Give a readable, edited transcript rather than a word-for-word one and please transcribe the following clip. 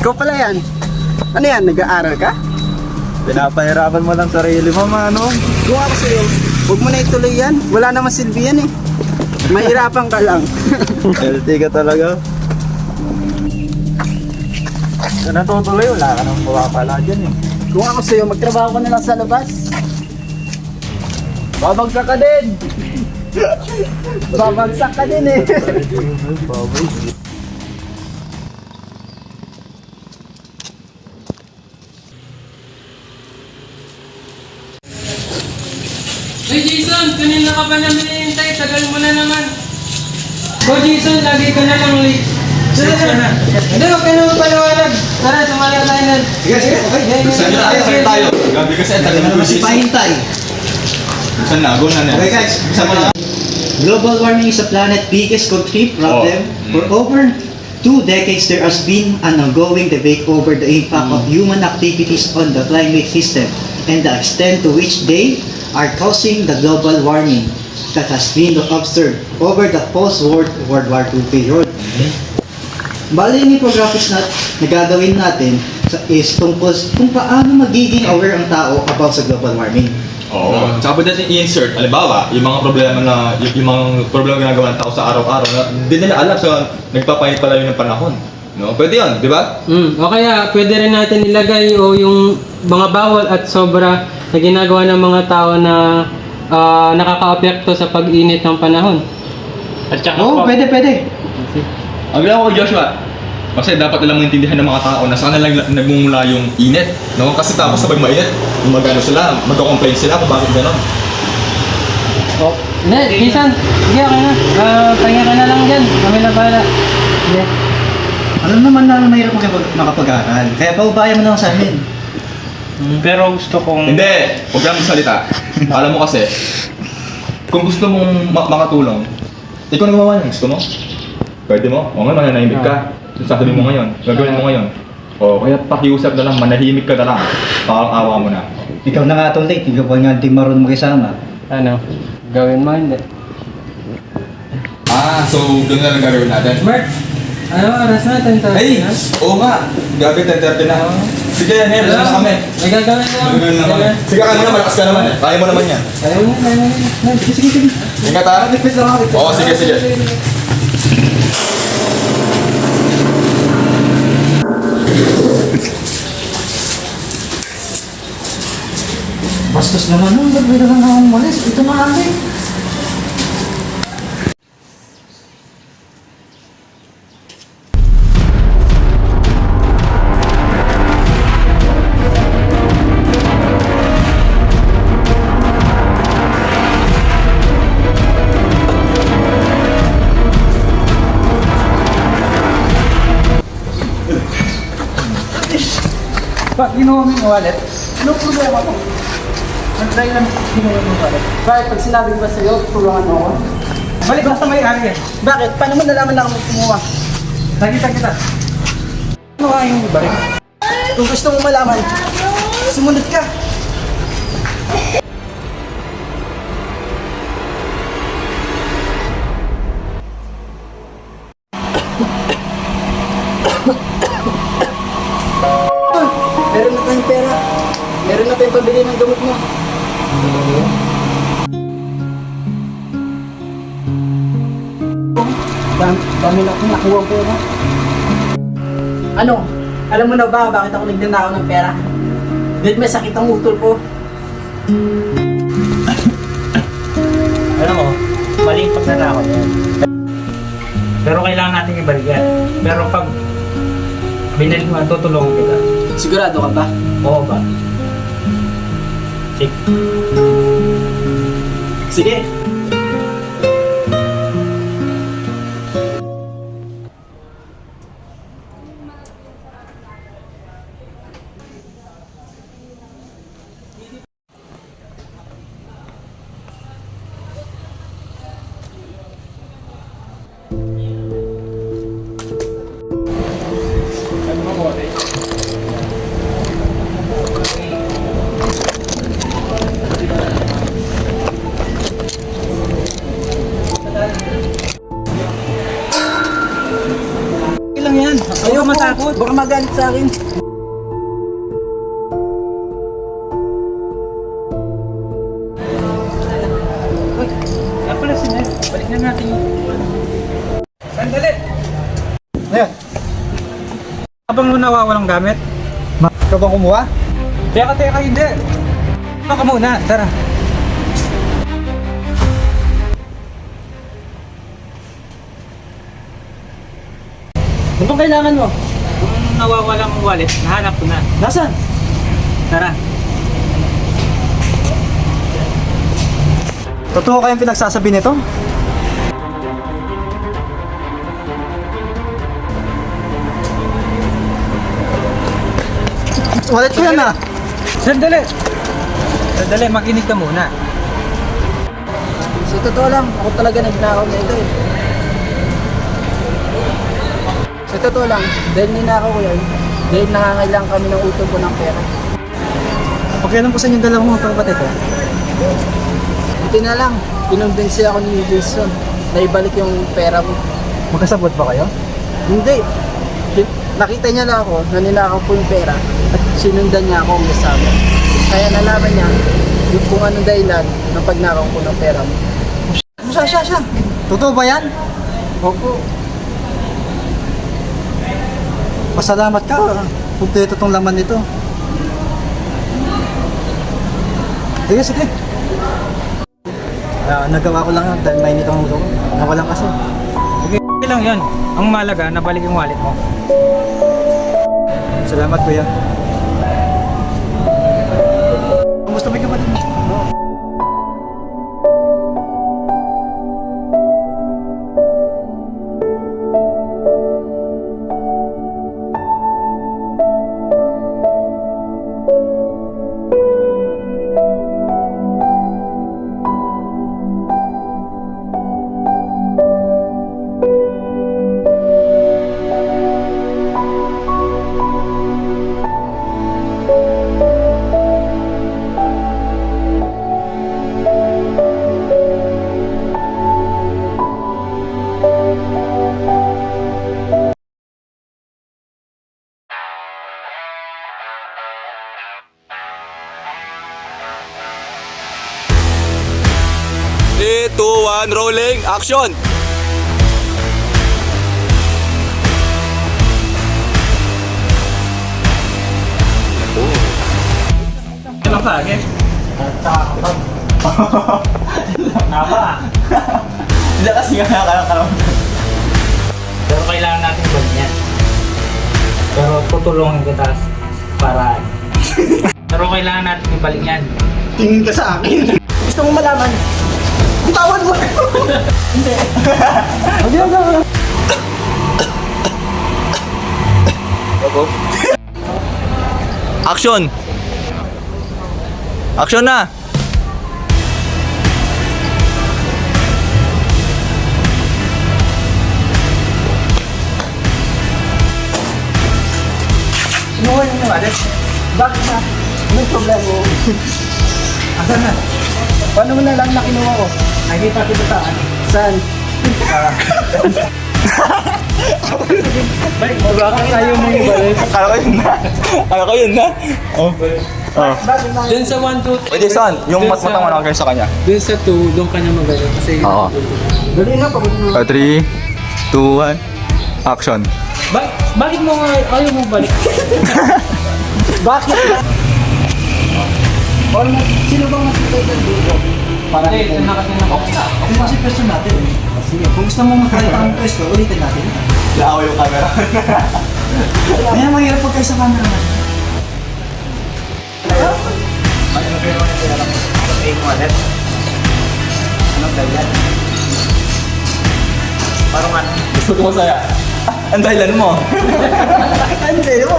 Ikaw pala yan. Ano yan, nag-aaral ka? Pinapahirapan mo lang sarili mo, mano. Kung ako sa'yo, huwag mo na ituloy yan. Wala naman silbi yan eh. Mahirapan ka lang. Healthy ka talaga. Kung natutuloy, wala ka nang mawapala dyan eh. Kung ako sa'yo, magtrabaho ka na lang sa labas. Babagsak ka din. Babagsak ka din eh. Hey Jason, kanina ka pa namin hinihintay, tagal mo na naman. Go Jason, lagi ka na lang late. Sige na. Hindi, huwag ka na magpaliwanag. Tara, sumali tayo na. Sige, okay. Saan tayo? Gabi kasi ang tagal na Kasi pahintay. Saan na? Go na. Okay guys, isa mo na. Global warming is the planet's biggest concrete problem. For over 2 decades, there has been an ongoing debate over the impact of human activities on the climate system and the extent to which they are causing the global warming that has been observed over the post-World War II period. Bali, yung infographics na gagawin natin is tungkol kung paano magiging aware ang tao about sa global warming. Oo. Tsaka pwede natin i-insert, halimbawa, yung mga problema na, yung mga problema ginagawa ng tao sa araw-araw na hindi nila alam sa nagpapahinit pala yun ng panahon. No? Pwede yun, di ba? O kaya, pwede rin natin ilagay o yung mga bawal at sobra na ginagawa ng mga tao na nakaka-apekto sa pag-init ng panahon. At saka Oo, pwede. Ang ginawa ko, Joshua, kasi dapat nilang maintindihan ng mga tao na saan lang nagmumula yung init. No? Kasi tapos sabay mainit, magano sila, magko-complain sila kung bakit gano'n. Hindi, Jason, sige okay na. Pahinga ka na lang dyan. Kami na pala. Yeah. Alam naman namin mahirap makapag-aaral, kaya paubayan mo na lang sa amin. Pero gusto kong... Hindi! Huwag lang magsalita. Alam mo kasi, kung gusto mong makatulong, ikaw na gumawa ng gusto mo. Pwede mo. O nga, mananahimik ka. Sasabihin mo ngayon. Gagawin mo ngayon. O kaya pakiusap na lang, manahimik ka na lang. Parang awa mo na. Ikaw na nga tol, late. Ikaw pa nga di marunong makisama. Ano? Gawin mo hindi. So doon na lang gagawin natin. Mark, ano oras natin to? Ay! Oo nga! Gabi 10:30 na. Sige, Nel, Hello? sa kami. May gagawin na. Gagawin naman. Sige ka muna, malakas ka naman eh. Kaya mo naman yan. Kaya mo na. Sige. Ingat ha? Oo, sige. Bastos naman nun, ba't may naman akong malis? Ito na lang eh. Pag ginawa mo yung wallet, anong problema ko? Nag-try lang ginawa mo yung wallet. Bakit? Pag sinabi ko ba sa'yo, tulungan mo ako? Balik ba sa may-ari eh? Bakit? Paano mo nalaman lang ako kumuha? Nakita kita. Ano ka yung balik? Kung gusto mo malaman, sumunod ka. Meron na tayong pera. Meron na tayong pabili ng gamot mo. Dami na akong nakuha ang pera. Ano? Alam mo na ba bakit ako nagnanakaw ng pera? Dahil may sakit ang utol ko. Alam mo, mali yung pagnanakaw yan. Pero kailangan natin ibalik yan. Pero pag binalik mo, tutulungan kita. Sigurado ka ba? Oo ba? Sige. Sige. kang magalit sa akin. Uy, yan pala si Ned. Balik na natin yung... Sandali! Ayan, Habang mo nawawalang gamit? ikaw bang kumuha? Teka, hindi. Ano ka muna, tara. Ano bang kailangan mo? Kung nawawalang wallet, nahanap ko na. Nasaan? Tara. Totoo kayong pinagsasabi nito? Wallet ko yan ah! Sandali, makinig ka muna. Sa totoo lang, ako talaga nagnakaw na ito eh. Sa totoo lang, dahil ninakaw ko yan, dahil nangangailangan kami ng utol ko ng pera. Pagkailan po sa inyong dalawang mga kapatid ko? Buti na lang, kinumbinsi ako ni Jason na ibalik yung pera mo. Magkasabot ba kayo? Hindi. Nakita niya lang ako na ninakaw ko yung pera at sinundan niya ako ang kasama. Kaya nalaman niya yung kung ano dahilan ng pagnakaw ko ng pera mo. Siya. Totoo ba yan? Opo. Pasalamat ka. Kumpleto tong laman nito. Sige. Nagawa ko lang yan dahil mainit ang ulo ko. Nawalan kasi. Okay lang yan. Ang malaga, nabalik yung wallet mo. Salamat kuya. Kumusta may kapatid mo? Three, two, one, rolling, action! Ano pa, okay? Tama. Hindi kasi nga nakakalaman. Pero kailangan natin balik yan. Pero tutulungan kita sa paraan. Pero kailangan natin ibalik yan. Tingin ka sa akin. Gusto mo malaman? Bitawan mo! Hindi. Action! Action na! Sinuha niyo yung wallet? Bakit na? Anong problema mo? Asan na? Paano mo na lang na kinuha ko? Nakita kita saan? Saan? Bakit ayaw mo ibalik? Akala ko yun na. Oh. Bakit na? Dun sa 1, 2, 3. Pwede saan? Yung matmatang mo kayo sa kanya. Dun sa 2, doon ka na magaling. Kasi Oo. Dali na, pagod mo. 3, 2, 1, action. Bakit mo nga ayaw mo balik? Bakit na? Sino bang masipagod dito? Para Hindi, na kasi nakapita. Kasi kasi question natin eh. Sige, kung gusto mo magkalit ang pwesto, ulitin natin. Laaw yung camera. Kaya mahirap pag kayo sa camera. Parang ano? Gusto ko masaya. Ang dahilan mo. Hindi mo.